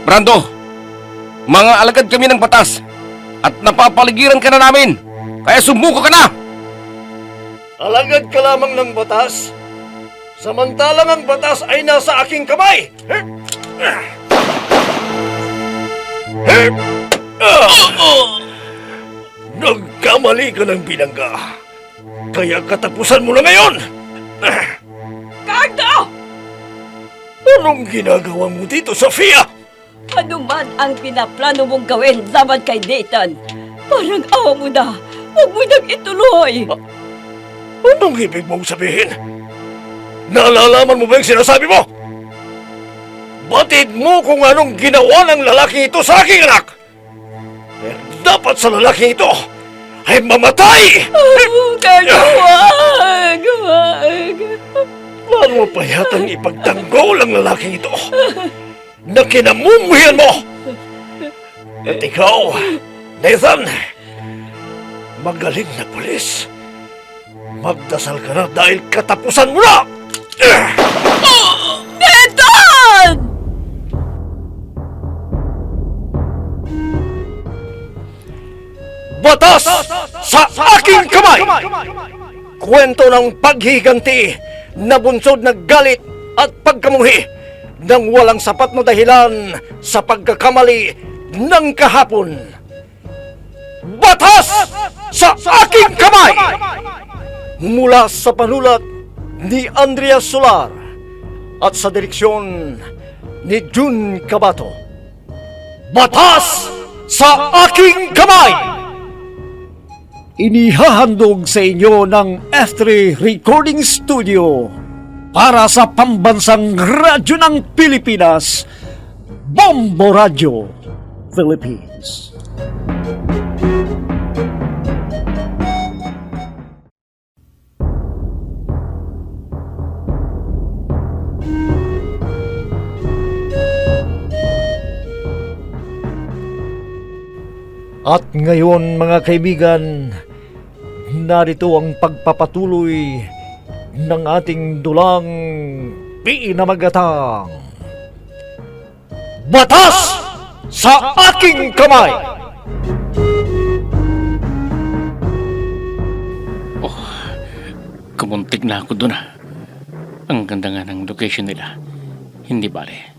Brando, mga alagad kami ng batas at napapaligiran ka na namin. Kaya sumuko ka na! Alagad ka lamang ng batas, samantalang ang batas ay nasa aking kamay! Nagkamali ka ng binangga, kaya katapusan mo na ngayon! Cardo! Anong ginagawa mo dito, Sofia? Ano man ang pinaplano mong gawin laban kay Nathan, parang awa mo na. Huwag mo nang ituloy. Anong ibig mong sabihin? Nalalaman mo ba yung sinasabi mo? Batid mo kung anong ginawa ng lalaki ito sa aking anak! Eh, dapat sa lalaki ito ay mamatay! Oh, Cardo, wag! Wag! Paano pa yatang ipagtanggol ang lalaki ito na kinamumuhian mo? At ikaw, Nathan, magaling na pulis. Magdasal ka na dahil katapusan mo na! Nathan! Batas sa aking kamay! Kwento ng paghiganti na bunsod na galit at pagkamuhi nang walang sapat na dahilan sa pagkakamali ng kahapon. Batas sa aking kamay! Mula sa panulat ni Andrea Solar at sa direksyon ni Jun Cabato. Batas sa aking kamay! Inihahandog sa inyo ng F3 Recording Studio para sa pambansang radyo ng Pilipinas, Bombo Radio Philippines. At ngayon mga kaibigan, narito ang pagpapatuloy ng ating dulang pinamagatang Batas sa aking kamay! Kumuntik na ako doon ah. Ang ganda nga ng location nila. Hindi bale.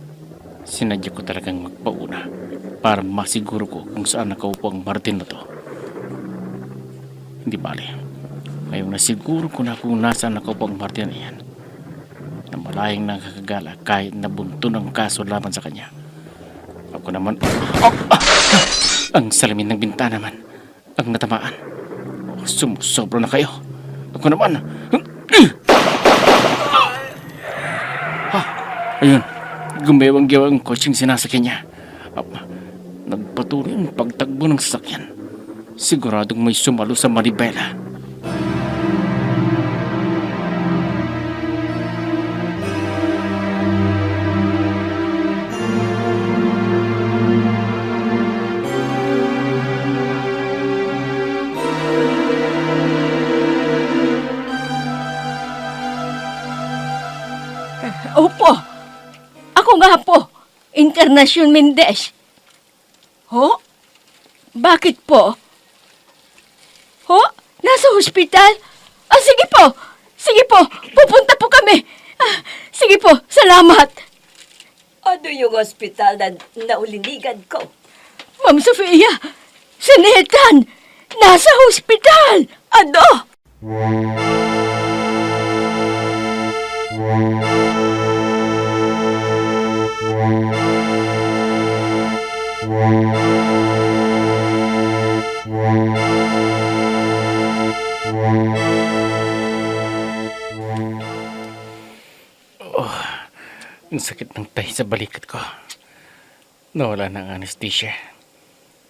Sinadya ko talagang magpauna para masiguro ko kung saan nakaupo ang Martin na to. Hindi bale. Ngayong nasiguro ko na kung nasaan nakaupo ang Martin na yan, na malayang nakakagala kahit nabunto ng kaso laban sa kanya. Ako naman, ang salamin ng bintana man ang natamaan. Sumusobra na kayo. Ako naman, ayun, gumewang-gewang kotseng sinasakyan niya. Nagpatuloy ang pagtakbo ng sasakyan. Siguradong may sumalo sa manibela. Opo. Ako nga po. Encarnacion Mendez. Ho? Bakit po? Ho? Nasa hospital? Ah, sige po. Sige po. Pupunta po kami. Ah, sige po. Salamat. Ano yung hospital na naulinigan ko? Ma'am Sofia, si Nathan, nasa hospital. Ano? Ang sakit ng tahi sa balikat ko. Nawala na ang anesthesia.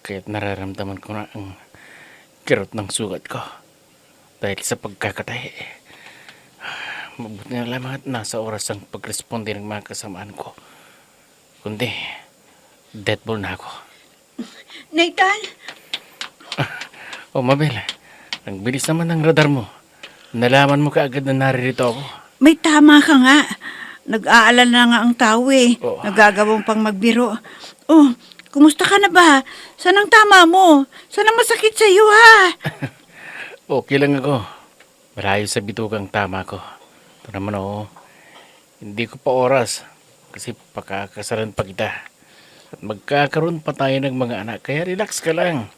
Kaya't nararamdaman ko na ang kirot ng sugat ko. Dahil sa pagkakatahi. Mabuti na lamang at nasa oras ang pagresponde ng mga kasamaan ko. Kundi, dead ball na ako. Nathan? Mabel, ang bilis naman ng radar mo. Nalaman mo kaagad na naririto ako. May tama ka nga. Nag-aalala na nga ang tao eh. Oo. Nagagawang pang magbiro. Oh, kumusta ka na ba? Saan ang tama mo? Saan ang masakit sa iyo ha? Okay lang ako. Malayo sa bitugang tama ko. Ito naman ako. Hindi ko pa oras. Kasi pakakasalan pa kita. At magkakaroon pa tayo ng mga anak. Kaya relax ka lang.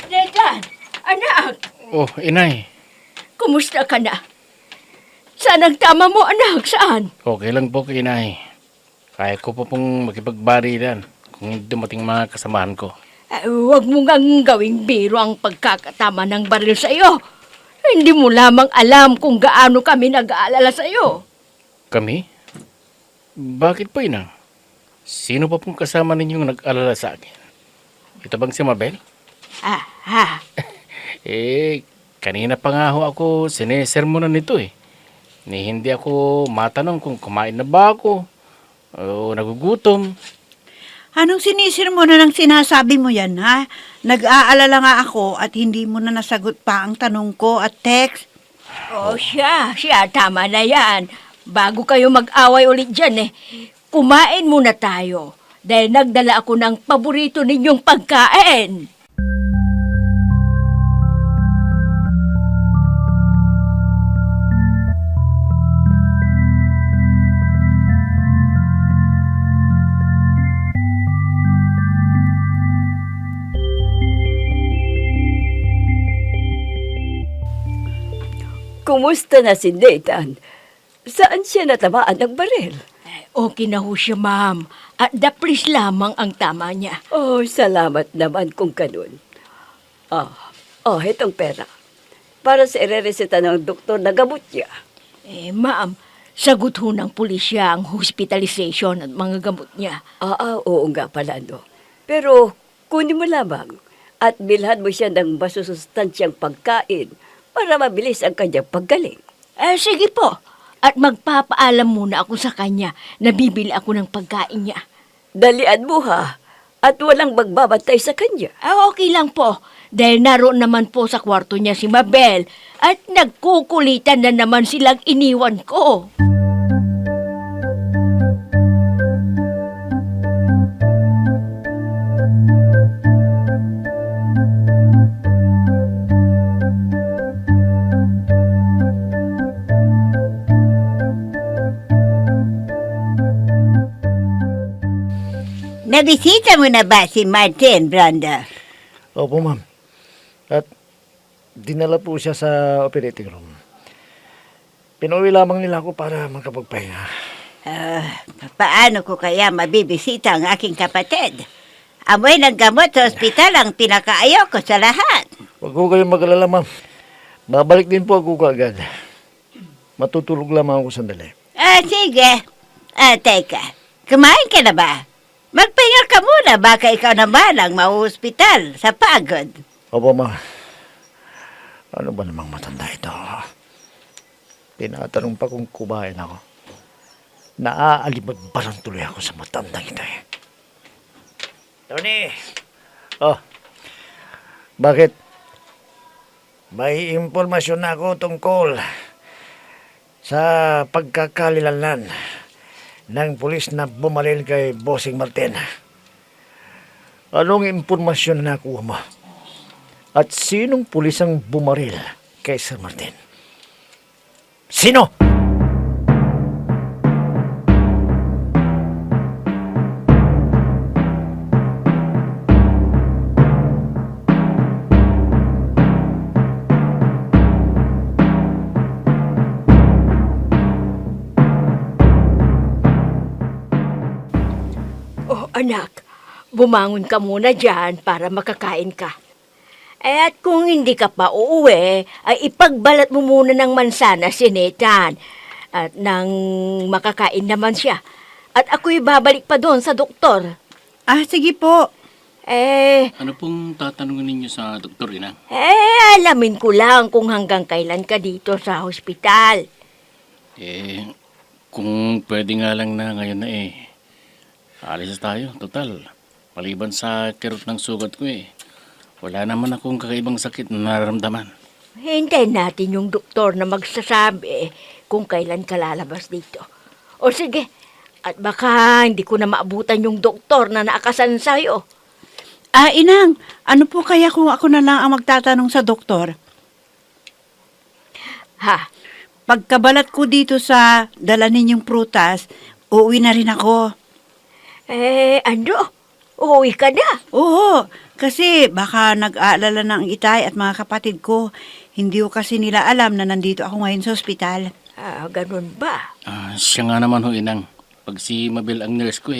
Nathan, anak, Oh, inay. kumusta ka na? Saan ang tama mo, anak? Saan? Okay lang po kay inay. Kaya ko pa pong makipagbarilan kung hindi dumating mga kasamahan ko. Huwag mo ngang gawing biro ang pagkakatama ng baril sa iyo. Hindi mo lamang alam kung gaano kami nag-aalala sa iyo. Kami? Bakit po inang? Sino pa pong kasama ninyong nag-alala sa akin? Ito bang si Mabel? Ha? Kanina pa nga ho ako sinesermonan nito eh. Ni hindi ako matanong kung kumain na ba ako o nagugutom. Anong sinisir mo na ng sinasabi mo yan, ha? Nag-aalala nga ako at hindi mo na nasagot pa ang tanong ko at text. Siya, tama na yan. Bago kayo mag-away ulit dyan kumain muna tayo. Dahil nagdala ako ng paborito ninyong pagkain. Kumusta na si Nathan? Saan siya natamaan ng baril? Okay na ho siya, ma'am. At daplis lamang ang tama niya. Oh, salamat naman kung ganun. Itong pera. Para sa irereseta ng doktor na gamot niya. Ma'am, sagot ho ng pulisya ang hospitalization at mga gamot niya. Oo nga pala, no. Pero kunin mo lamang at bilhan mo siya ng masusustansyang pagkain para mabilis ang kanyang paggaling. Sige po. At magpapaalam muna ako sa kanya na bibili ako ng pagkain niya. Dalian mo ha. At walang magbabantay sa kanya. Okay lang po. Dahil naroon naman po sa kwarto niya si Mabel. At nagkukulitan na naman silang iniwan ko. Nabisita mo na ba si Martin, Brenda? Opo, ma'am. At dinala po siya sa operating room. Pinuwi lamang nila ako para makapagpahinga. Paano ko kaya mabibisita ang aking kapatid? Amoy ng gamot sa ospital ang pinakaayaw ko sa lahat. Huwag ko kayong mag-alala, ma'am. Babalik din po ako agad. Matutulog lamang ako sandali. Sige. Teka. Kumain ka na ba? Magpahinga ka muna, baka ikaw naman ang mauhospital sa pagod. Opo, ma'am. Ano ba namang matanda ito? Tinatanong pa kung kumain ako. Naaalibagbaran tuloy ako sa matandang ito eh. Tony! Oh, bakit? May impormasyon na ako tungkol sa pagkakalilanlan ng pulis na bumalil kay Bossing Martin. Anong impormasyon na nakuha mo? At sinong pulis ang bumaril kay Sir Martin? Sino? Anak, bumangon ka muna dyan para makakain ka. At kung hindi ka pa uuwi, ay ipagbalat mo muna ng mansana si Nathan. At nang makakain naman siya. At ako'y babalik pa doon sa doktor. Sige po. Ano pong tatanungin ninyo sa doktor, Inang? Alamin ko lang kung hanggang kailan ka dito sa hospital. Kung pwede nga lang na ngayon na alis tayo, total. Maliban sa kirot ng sugat ko wala naman akong kakaibang sakit na nararamdaman. Hintayin natin yung doktor na magsasabi kung kailan ka lalabas dito. O sige, at baka hindi ko na maabutan yung doktor na naakasan sa'yo. Inang, ano po kaya kung ako na lang ang magtatanong sa doktor? Ha? Pagkabalat ko dito sa dala ninyong prutas, uuwi na rin ako. Uuwi ka na. Oo, kasi baka nag-aalala na ang itay at mga kapatid ko. Hindi ko kasi nila alam na nandito ako ngayon sa ospital. Ganun ba? Siya nga naman ho, Inang. Pag si Mabel ang nurse ko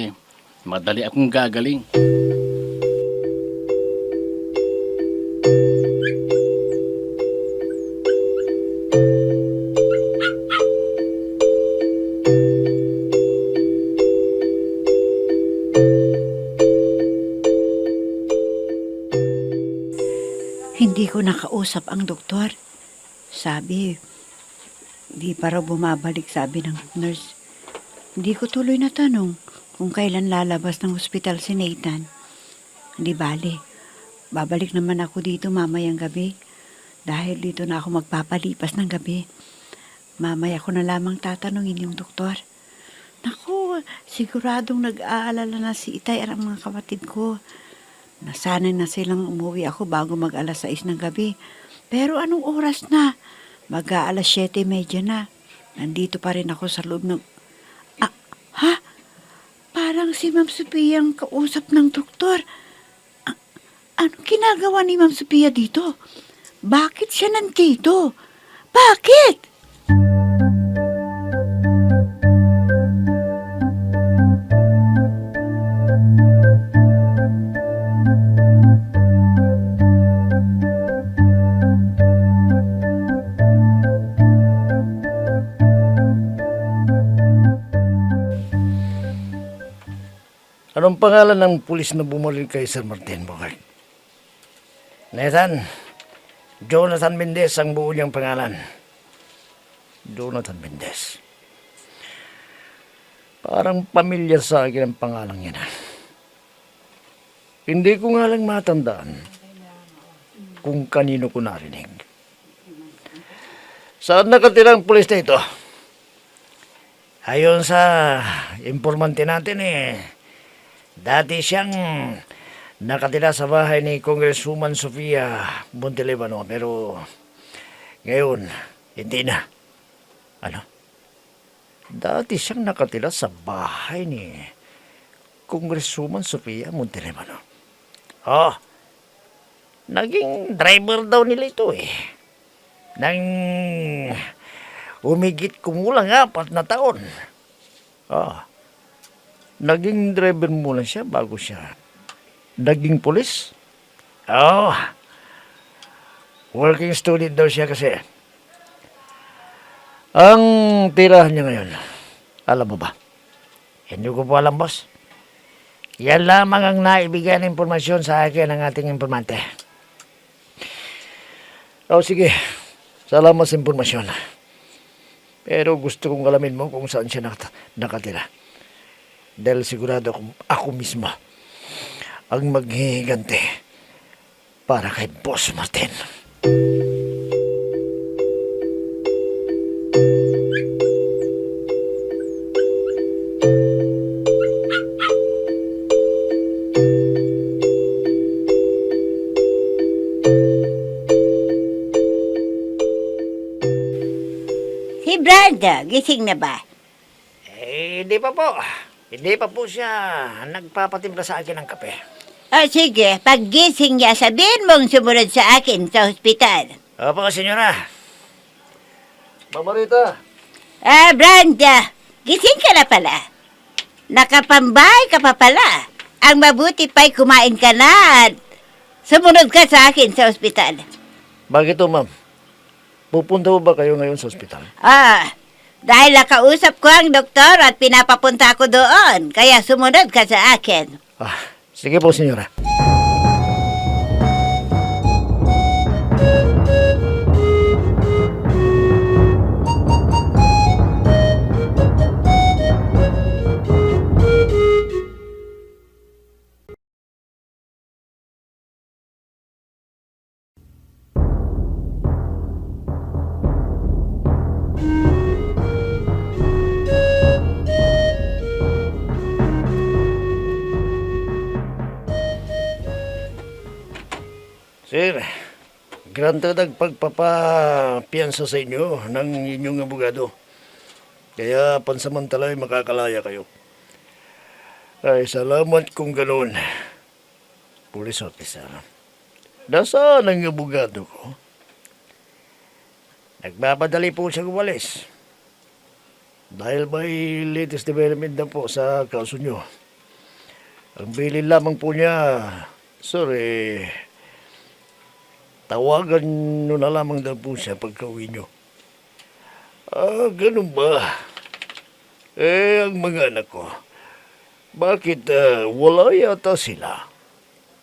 madali akong gagaling. Hindi ko nakausap ang doktor. Sabi, di pa raw bumabalik, sabi ng nurse. Hindi ko tuloy na tanong kung kailan lalabas ng ospital si Nathan. Hindi bale, babalik naman ako dito mamayang gabi. Dahil dito na ako magpapalipas ng gabi. Mamaya ko na lamang tatanungin yung doktor. Naku, siguradong nag-aalala na si Itay at ang mga kapatid ko. Nasanay na silang umuwi ako bago mag-alas 6 ng gabi. Pero anong oras na? Mag-aalas 7:30 na. Nandito pa rin ako sa loob ng... Ha? Parang si Ma'am Sophia ang kausap ng doktor. Anong ginagawa ni Ma'am Sophia dito? Bakit siya nandito? Bakit? Anong pangalan ng pulis na bumalik kay Sir Martin, Bogart? Nathan, Jonathan Mendez ang buo niyang pangalan. Jonathan Mendez. Parang pamilyar sa akin ang pangalan niya na. Hindi ko nga lang matandaan kung kanino ko narinig. Saan nakatira ang pulis na ito? Ayon sa informante natin dati siyang nakatira sa bahay ni Congresswoman Sofia Montelebano, pero ngayon, hindi na. Ano? Dati siyang nakatira sa bahay ni Congresswoman Sofia Montelebano. Naging driver daw nila ito Nang umigit kumulang 4 na taon. Naging driver muna siya bago siya naging pulis. Working student daw siya kasi. Ang tirahan niya ngayon, alam mo ba? Hindi ko po alam, boss. Yan lamang ang naibigay ng impormasyon sa akin ng ating informante. Sige. Salamat sa impormasyon. Pero gusto kong alamin mo kung saan siya nakatira. Dahil sigurado ako mismo ang maghihiganti para kay Boss Martin. Si Brenda, gising na ba? Hindi pa po. Hindi pa po siya nagpapatimpla sa akin ng kape. Sige, pag gising niya, sabihin mong sumunod sa akin sa ospital. Opo, senyora. Mamarita. Brenda, gising ka na pala. Nakapambay ka pa pala. Ang mabuti pa'y kumain ka na at sumunod ka sa akin sa ospital. Bakit to, ma'am? Pupunta po ba kayo ngayon sa ospital? Dahil nakausap ko ang doktor at pinapapunta ko doon, kaya sumunod ka sa akin. Sige po, senyora. granted ang pagpapapiyansa sa inyo ng inyong abogado. Kaya pansamantala ay makakalaya kayo. Ay, salamat kung ganoon. Police officer. Nasaan ang abogado ko? Nagmamadali po siyang umalis. Dahil may latest development na po sa kaso nyo. Ang bilin lamang po niya, sorry, tawagan nyo na lamang daw po siya pagka-uwi nyo. Ah, ganun ba? Ang mga anak ko, bakit wala yata sila?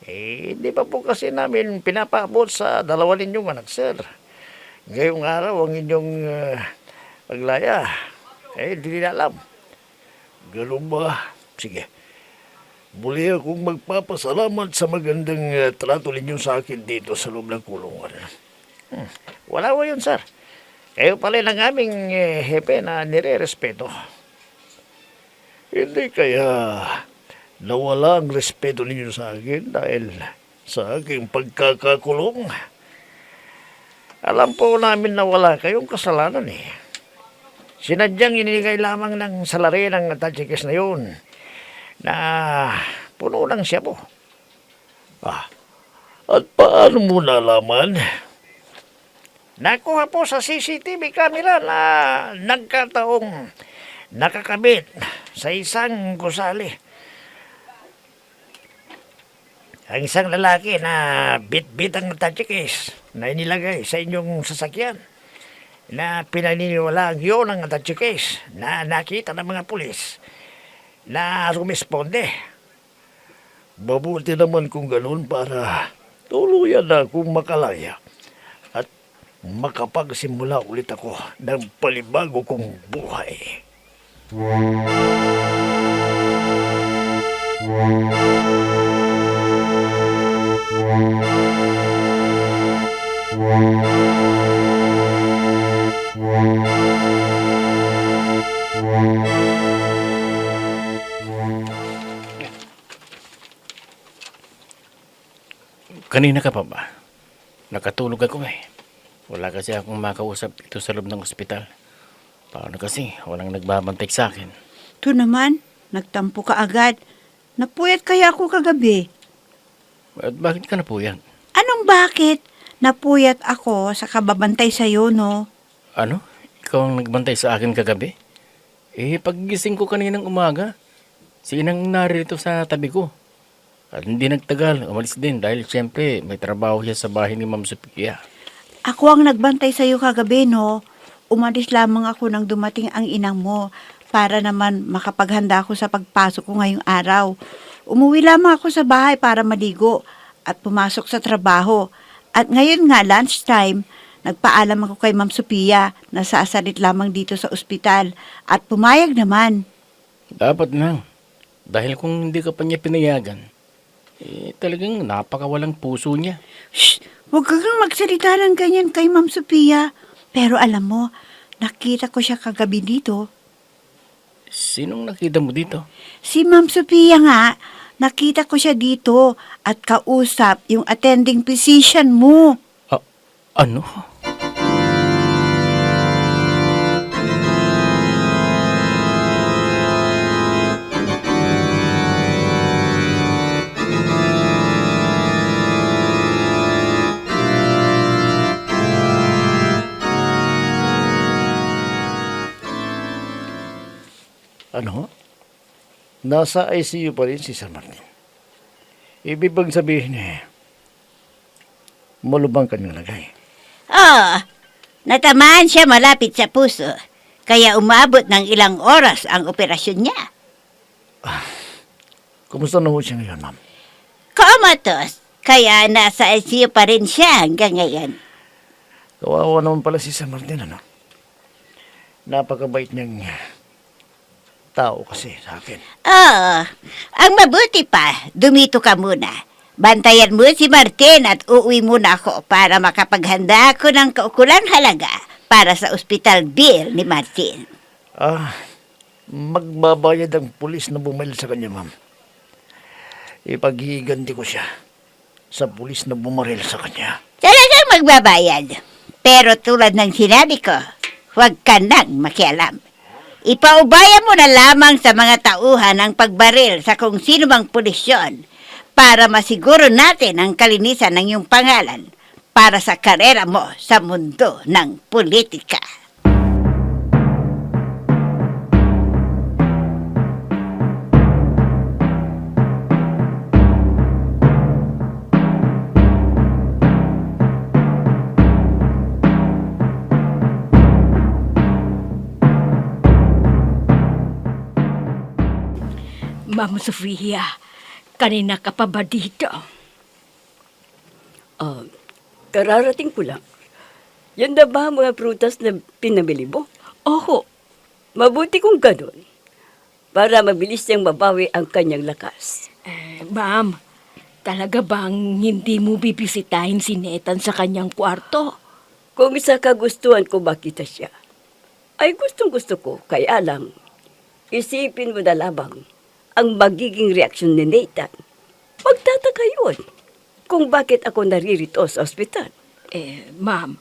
Hindi pa po kasi namin pinapaabot sa dalawa ninyong anak, sir. Ngayong araw ang inyong paglaya, hindi nila alam. Ganun ba? Sige. Muli akong magpapasalamat sa magandang trato ninyo sa akin dito sa loob ng kulungan. Wala ko yun, sir. Kayo pala ng aming hepe na nire-respeto. Hindi kaya nawala ang respeto ninyo sa akin dahil sa aking pagkakakulong. Alam po namin na wala kayong kasalanan eh. Sinadyang ininigay lamang ng salary ng Tajikis na yun na puno ng siyabo. At paano mo nalaman? Nakuha po sa CCTV camera na nagkataong nakakabit sa isang gusali. Ang isang lalaki na bit-bit ang Tajikis na inilagay sa inyong sasakyan na pinaniniwalaan yun ang Tajikis na nakita ng mga pulis na rumisponde. Mabuti naman kung ganun para tuluyan na akong makalaya at makapagsimula ulit ako ng palibago kong buhay. Kanina ka pa ba? Nakatulog ako eh. Wala kasi akong makausap dito sa loob ng ospital. Paano kasi? Walang nagbabantay sa akin. Ito naman, nagtampo ka agad. Napuyat kaya ako kagabi. At bakit ka na po yan? Anong bakit? Napuyat ako sa kababantay sa'yo, no? Ano? Ikaw ang nagbantay sa akin kagabi? Paggising ko kaninang umaga, si Inang narito sa tabi ko. At hindi nagtagal, umalis din dahil siyempre may trabaho siya sa bahay ni Ma'am Sophia. Ako ang nagbantay sa'yo kagabi, no? Umalis lamang ako nang dumating ang inang mo para naman makapaghanda ako sa pagpasok ko ngayong araw. Umuwi lamang ako sa bahay para maligo at pumasok sa trabaho. At ngayon nga, lunchtime, nagpaalam ako kay Ma'am Sophia na sasalit lamang dito sa ospital at pumayag naman. Dapat lang. Dahil kung hindi ka pa niya pinayagan, talagang napakawalang puso niya. Shh! Huwag kang magsalita ng ganyan kay Ma'am Sophia. Pero alam mo, nakita ko siya kagabi dito. Sinong nakita mo dito? Si Ma'am Sophia nga, nakita ko siya dito at kausap yung attending physician mo. Ano? Ano? Nasa ICU pa rin si Sir Martin. Ibig bang sabihin malubang kanyang lagay. Natamaan siya malapit sa puso, kaya umabot ng ilang oras ang operasyon niya. Kumusta na ho siya ngayon, ma'am? Comatose, kaya nasa ICU pa rin siya hanggang ngayon. Kawawa naman pala si Sir Martin, ano? Napakabait niyang tao kasi sa akin. Ang mabuti pa, dumito ka muna. Bantayan mo si Martin at uuwi muna ako para makapaghanda ako ng kaukulang halaga para sa ospital bill ni Martin. Magbabayad ang pulis na bumalik sa kanya, ma'am. Ipaghiganti ko siya sa pulis na bumaril sa kanya. Talagang magbabayad. Pero tulad ng sinabi ko, huwag ka nang makialam. Ipaubaya mo na lamang sa mga tauhan ang pagbaril sa kung sino mang pulisyon para masiguro natin ang kalinisan ng iyong pangalan para sa karera mo sa mundo ng politika. Ma'am Sofia, kanina ka pa ba dito? Kararating ko lang. Yan na ba ang mga prutas na pinabili mo? Oho, Mabuti kung ganun. Para mabilis niyang mabawi ang kanyang lakas. ma'am, talaga bang hindi mo bibisitahin si Netan sa kanyang kwarto? Kung isa kagustuhan ko makita siya, ay gustong gusto ko. Kaya lang, isipin mo na lamang ang magiging reaksyon ni Nathan. Magtataka yun kung bakit ako naririto sa ospital. Ma'am,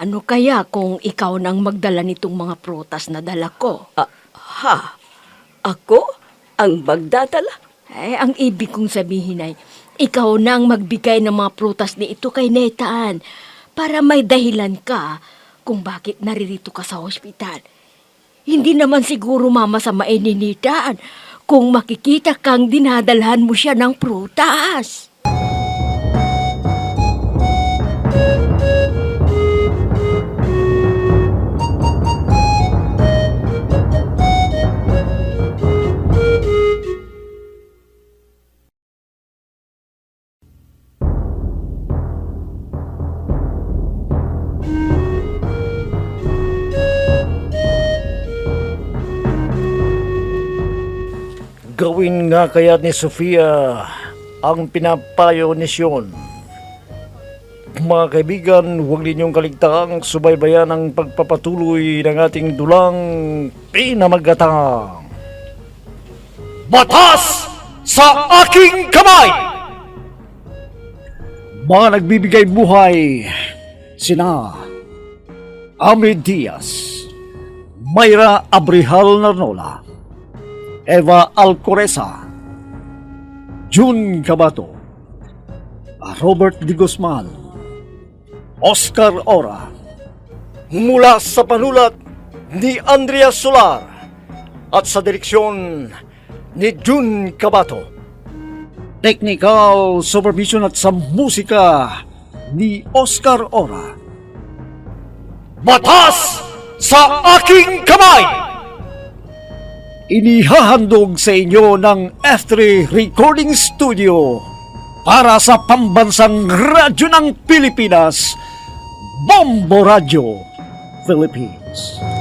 ano kaya kung ikaw nang magdala nitong mga prutas na dala ko? Ako ang magdadala? Ang ibig kong sabihin ay, ikaw nang magbigay ng mga prutas ni ito kay Netan para may dahilan ka kung bakit naririto ka sa ospital. Hindi naman siguro mamasamain ni Netan kung makikita kang dinadalhan mo siya ng prutas. Gawin nga kaya ni Sofia ang pinapayo ni Sion. Mga kaibigan, huwag ninyong kaligtaang subaybayan ang pagpapatuloy ng ating dulang pinamagatang Batas sa aking kamay! Mga nagbibigay buhay, sina Amid Diaz, Mayra Abrihal Narnola, Eva Alcoreza, June Cabato, Robert D. Guzman, Oscar Ora. Mula sa panulat ni Andrea Solar at sa direksyon ni June Cabato. Technical supervision at sa musika ni Oscar Ora. Batas sa aking kamay! Inihahandog sa inyo ng F3 Recording Studio para sa pambansang radyo ng Pilipinas, Bombo Radio Philippines.